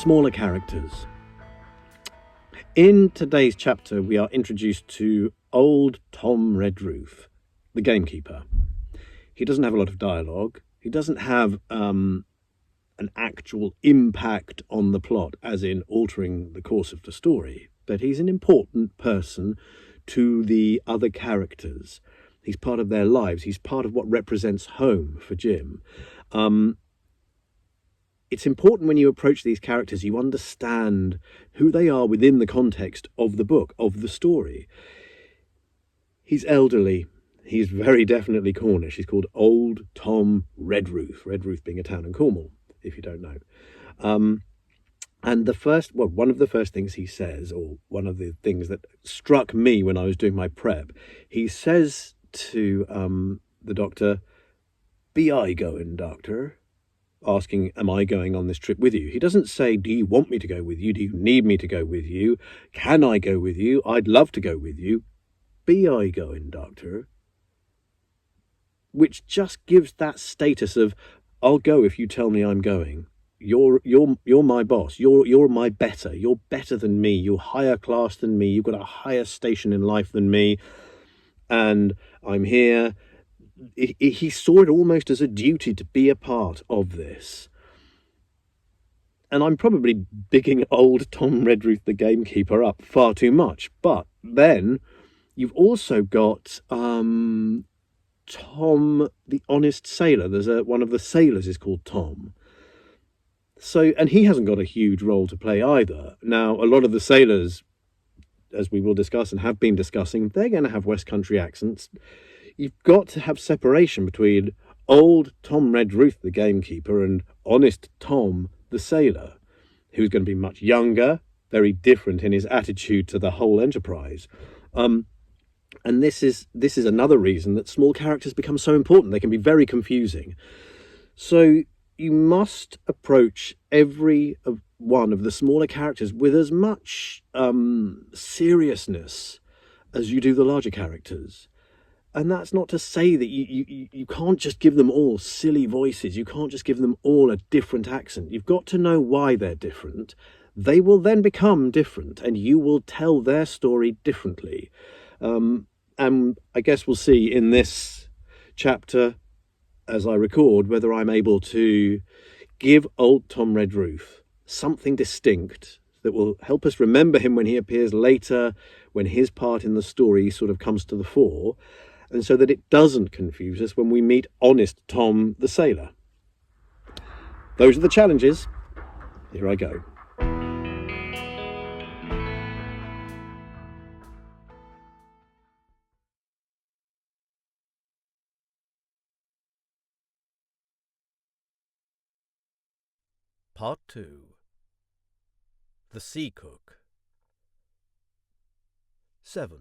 smaller characters. In today's chapter, we are introduced to old Tom Redruth, the gamekeeper. He doesn't have a lot of dialogue. He doesn't have an actual impact on the plot, as in altering the course of the story, but he's an important person to the other characters. He's part of their lives. He's part of what represents home for Jim. It's important when you approach these characters, you understand who they are within the context of the book, of the story. He's elderly. He's very definitely Cornish. He's called Old Tom Redruth, Redruth being a town in Cornwall, if you don't know. And one of the first things he says, or one of the things that struck me when I was doing my prep, he says to the doctor, "Be I going, doctor?" Asking, am I going on this trip with you? He doesn't say, do you want me to go with you? Do you need me to go with you? Can I go with you? I'd love to go with you. Be I going, doctor? Which just gives that status of, I'll go if you tell me I'm going. You're my boss. You're my better. You're better than me. You're higher class than me. You've got a higher station in life than me. And I'm here. He saw it almost as a duty to be a part of this. And I'm probably bigging old Tom Redruth, the gamekeeper, up far too much. But then you've also got Tom, the honest sailor. There's one of the sailors is called Tom. So, and he hasn't got a huge role to play either. Now, a lot of the sailors, as we will discuss and have been discussing, they're going to have West Country accents. You've got to have separation between old Tom Redruth, the gamekeeper, and honest Tom, the sailor, who's going to be much younger, very different in his attitude to the whole enterprise. And this is another reason that small characters become so important. They can be very confusing. So you must approach every one of the smaller characters with as much seriousness as you do the larger characters. And that's not to say that you can't just give them all silly voices. You can't just give them all a different accent. You've got to know why they're different. They will then become different, and you will tell their story differently. And I guess we'll see in this chapter, as I record, whether I'm able to give old Tom Redruth something distinct that will help us remember him when he appears later, when his part in the story sort of comes to the fore, and so that it doesn't confuse us when we meet honest Tom the sailor. Those are the challenges. Here I go. Part 2. The Sea Cook. 7.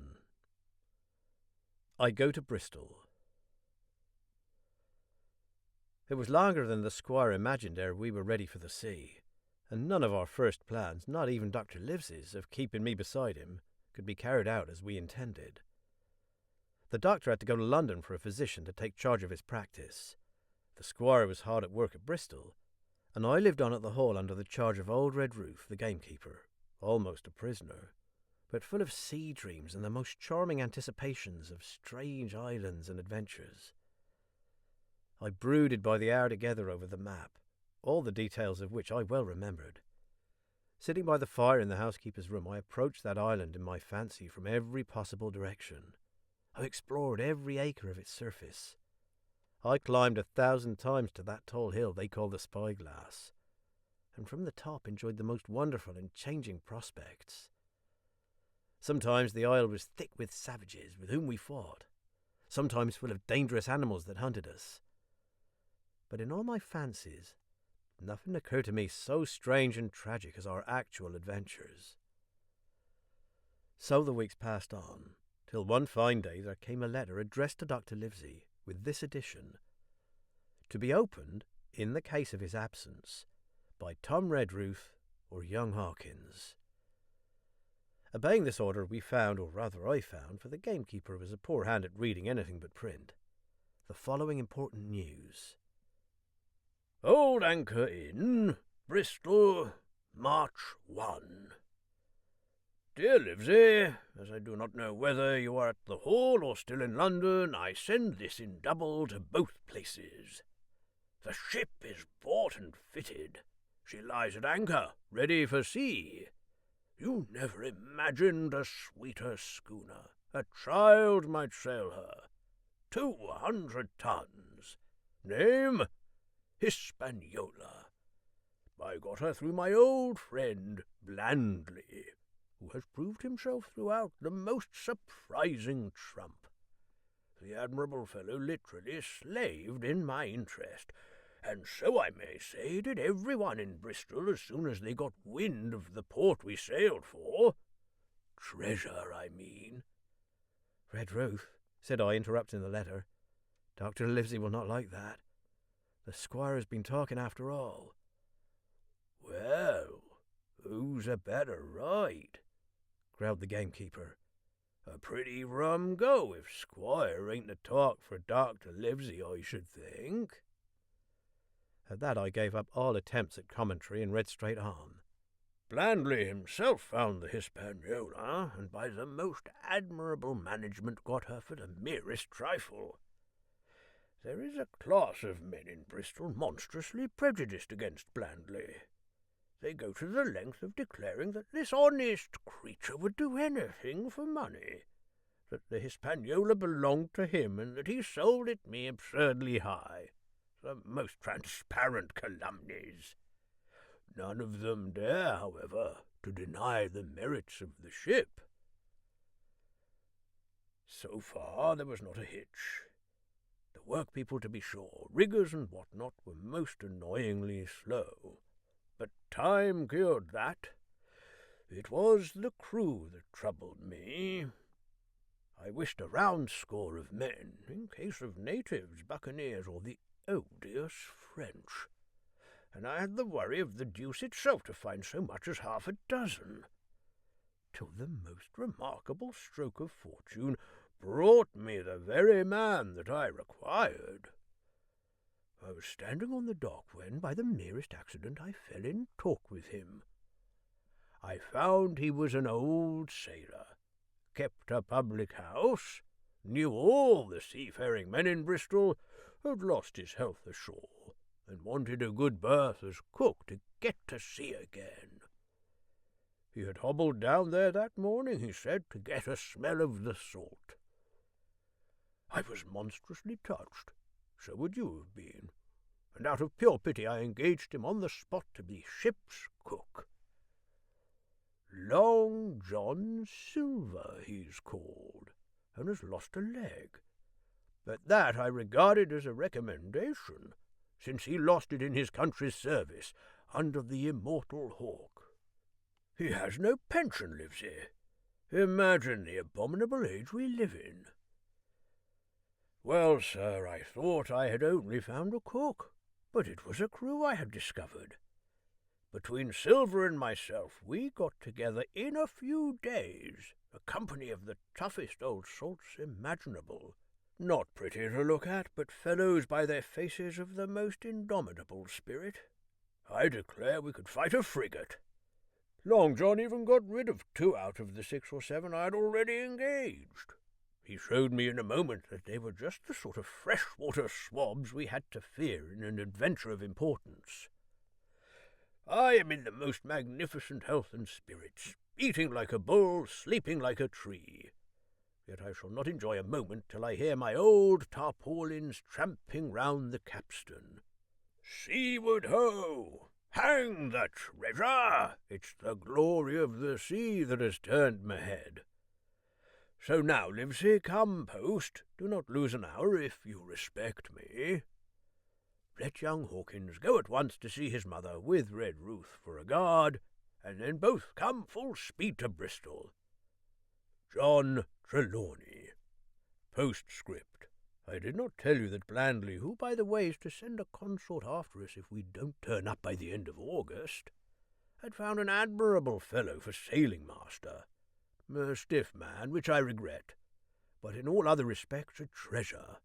I go to Bristol. It was longer than the squire imagined ere we were ready for the sea, and none of our first plans, not even Dr. Livesey's, of keeping me beside him, could be carried out as we intended. The doctor had to go to London for a physician to take charge of his practice. The squire was hard at work at Bristol, and I lived on at the Hall under the charge of old Redruth, the gamekeeper, almost a prisoner, but full of sea dreams and the most charming anticipations of strange islands and adventures. I brooded by the hour together over the map, all the details of which I well remembered. Sitting by the fire in the housekeeper's room, I approached that island in my fancy from every possible direction. I explored every acre of its surface. I climbed 1,000 times to that tall hill they call the Spyglass, and from the top enjoyed the most wonderful and changing prospects. Sometimes the isle was thick with savages with whom we fought, sometimes full of dangerous animals that hunted us. But in all my fancies, nothing occurred to me so strange and tragic as our actual adventures. So the weeks passed on, till one fine day there came a letter addressed to Dr. Livesey, with this addition: to be opened, in the case of his absence, by Tom Redruth or young Hawkins. Obeying this order, we found, or rather I found, for the gamekeeper was a poor hand at reading anything but print, the following important news. Old Anchor Inn, Bristol, March 1. Dear Livesey, as I do not know whether you are at the Hall or still in London, I send this in double to both places. The ship is bought and fitted. She lies at anchor, ready for sea. You never imagined a sweeter schooner. A child might sail her. 200 tons. Name? Hispaniola. I got her through my old friend Blandly, who has proved himself throughout the most surprising trump. The admirable fellow literally slaved in my interest, and so I may say did everyone in Bristol as soon as they got wind of the port we sailed for. Treasure, I mean. Red Ruth, said I, interrupting the letter. Dr. Livesey will not like that. The squire has been talking after all. Well, who's a better right? Growled the gamekeeper. A pretty rum go if squire ain't the talk for Dr. Livesey, I should think. At that I gave up all attempts at commentary and read straight on. Blandly himself found the Hispaniola, and by the most admirable management got her for the merest trifle. There is a class of men in Bristol monstrously prejudiced against Blandly. They go to the length of declaring that this honest creature would do anything for money, that the Hispaniola belonged to him, and that he sold it me absurdly high. The most transparent calumnies. None of them dare, however, to deny the merits of the ship. So far there was not a hitch. The workpeople, to be sure, riggers and what not, were most annoyingly slow. But time cured that. It was the crew that troubled me. I wished a round score of men, in case of natives, buccaneers, or the odious French, and I had the worry of the deuce itself to find so much as half a dozen, till the most remarkable stroke of fortune brought me the very man that I required. I was standing on the dock when, by the merest accident, I fell in talk with him. I found he was an old sailor, kept a public house, knew all the seafaring men in Bristol, had lost his health ashore, and wanted a good berth as cook to get to sea again. He had hobbled down there that morning, he said, to get a smell of the salt. I was monstrously touched. So would you have been, and out of pure pity I engaged him on the spot to be ship's cook. Long John Silver he's called, and has lost a leg. But that I regarded as a recommendation, since he lost it in his country's service under the immortal Hawk. He has no pension, Livesey. Imagine the abominable age we live in. Well, sir, I thought I had only found a cook, but it was a crew I had discovered. Between Silver and myself, we got together in a few days a company of the toughest old salts imaginable, not pretty to look at, but fellows by their faces of the most indomitable spirit. I declare we could fight a frigate. Long John even got rid of 2 out of the 6 or 7 I had already engaged. He showed me in a moment that they were just the sort of freshwater swabs we had to fear in an adventure of importance. I am in the most magnificent health and spirits, eating like a bull, sleeping like a tree. Yet I shall not enjoy a moment till I hear my old tarpaulins tramping round the capstan. Seaward ho! Hang the treasure! It's the glory of the sea that has turned my head. So now, Livesey, come post. Do not lose an hour if you respect me. Let young Hawkins go at once to see his mother, with Red Ruth for a guard, and then both come full speed to Bristol. John Trelawney. Postscript. I did not tell you that Blandly, who, by the way, is to send a consort after us if we don't turn up by the end of August, had found an admirable fellow for sailing-master. A stiff man, which I regret, but in all other respects a treasure.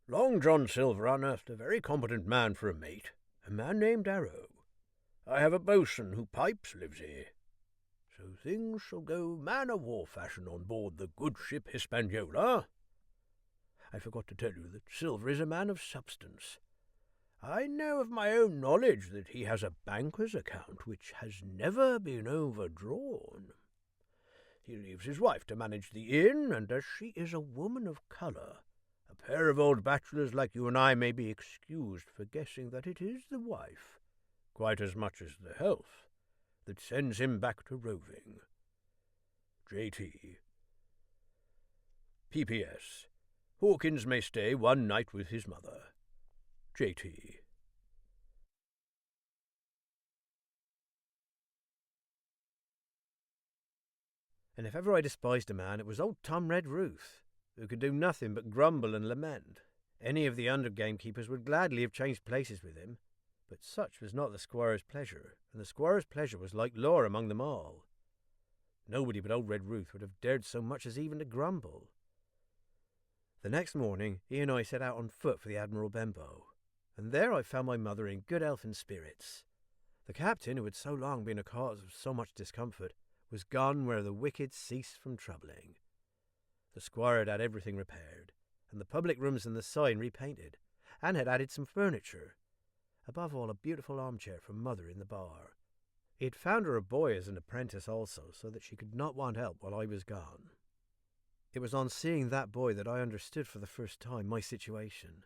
Long John Silver unearthed a very competent man for a mate, a man named Arrow. I have a boatswain who pipes lives here. So things shall go man-of-war fashion on board the good ship Hispaniola. I forgot to tell you that Silver is a man of substance. I know of my own knowledge that he has a banker's account which has never been overdrawn. He leaves his wife to manage the inn, and as she is a woman of colour, a pair of old bachelors like you and I may be excused for guessing that it is the wife, quite as much as the health, that sends him back to roving. J.T. P.P.S. Hawkins may stay one night with his mother. J.T. And if ever I despised a man, it was old Tom Redruth, who could do nothing but grumble and lament. Any of the under gamekeepers would gladly have changed places with him, but such was not the squire's pleasure, and the squire's pleasure was like law among them all. Nobody but old Redruth would have dared so much as even to grumble. The next morning he and I set out on foot for the Admiral Benbow, and there I found my mother in good health and spirits. The captain, who had so long been a cause of so much discomfort, was gone where the wicked ceased from troubling. The squire had had everything repaired, and the public rooms and the sign repainted, and had added some furniture. Above all, a beautiful armchair for mother in the bar. He had found her a boy as an apprentice also, so that she could not want help while I was gone. It was on seeing that boy that I understood for the first time my situation.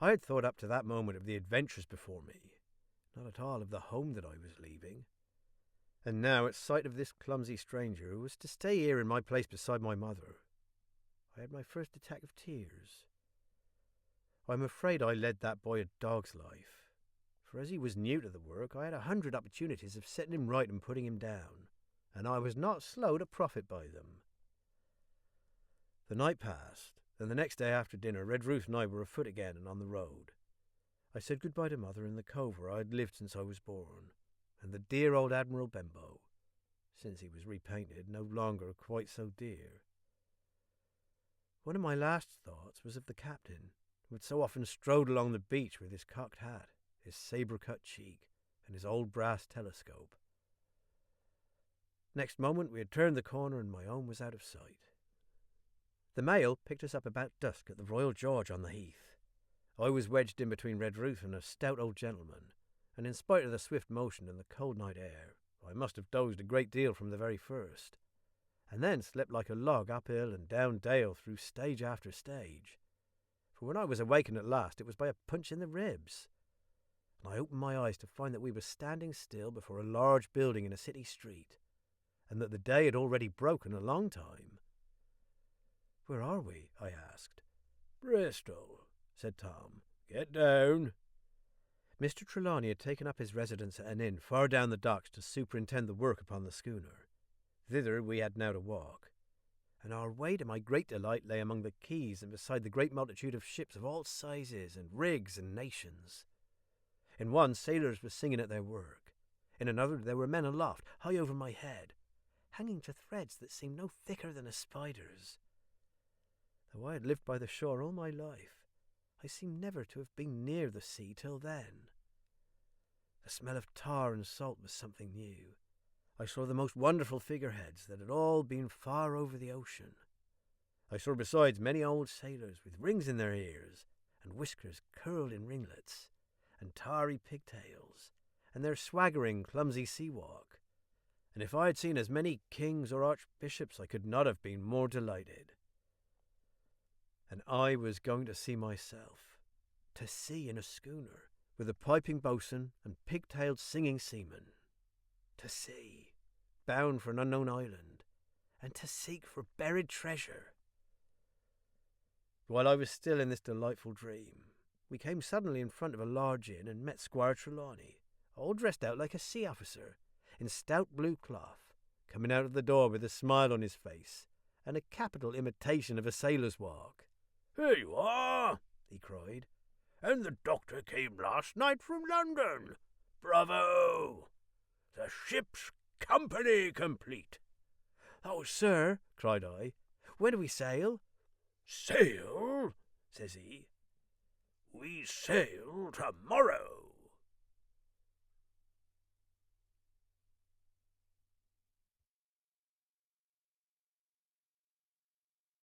I had thought up to that moment of the adventures before me, not at all of the home that I was leaving. And now, at sight of this clumsy stranger who was to stay here in my place beside my mother, I had my first attack of tears. I'm afraid I led that boy a dog's life, for as he was new to the work, I had 100 opportunities of setting him right and putting him down, and I was not slow to profit by them. The night passed, and the next day after dinner, Redruth and I were afoot again and on the road. I said good-bye to mother in the cove where I had lived since I was born, and the dear old Admiral Benbow, since he was repainted, no longer quite so dear. One of my last thoughts was of the captain, who had so often strode along the beach with his cocked hat, his sabre-cut cheek, and his old brass telescope. Next moment we had turned the corner and my home was out of sight. The mail picked us up about dusk at the Royal George on the Heath. I was wedged in between Redruth and a stout old gentleman, and in spite of the swift motion and the cold night air, I must have dozed a great deal from the very first, and then slept like a log uphill and down dale through stage after stage. For when I was awakened at last, it was by a punch in the ribs, and I opened my eyes to find that we were standing still before a large building in a city street, and that the day had already broken a long time. "Where are we?" I asked. "Bristol," said Tom. "Get down." Mr. Trelawney had taken up his residence at an inn far down the docks to superintend the work upon the schooner. Thither we had now to walk, and our way, to my great delight, lay among the quays and beside the great multitude of ships of all sizes and rigs and nations. In one, sailors were singing at their work. In another, there were men aloft, high over my head, hanging to threads that seemed no thicker than a spider's. Though I had lived by the shore all my life, I seemed never to have been near the sea till then. The smell of tar and salt was something new. I saw the most wonderful figureheads that had all been far over the ocean. I saw besides many old sailors with rings in their ears, and whiskers curled in ringlets, and tarry pigtails, and their swaggering, clumsy sea walk. And if I had seen as many kings or archbishops, I could not have been more delighted. And I was going to see myself, to sea in a schooner, with a piping boatswain and pig-tailed singing seamen, to sea, bound for an unknown island, and to seek for buried treasure. While I was still in this delightful dream, we came suddenly in front of a large inn and met Squire Trelawney, all dressed out like a sea officer, in stout blue cloth, coming out of the door with a smile on his face, and a capital imitation of a sailor's walk. "Here you are," he cried, "and the doctor came last night from London. Bravo! The ship's company complete." "Oh, sir," cried I, "when do we sail?" "Sail?" says he. "We sail tomorrow."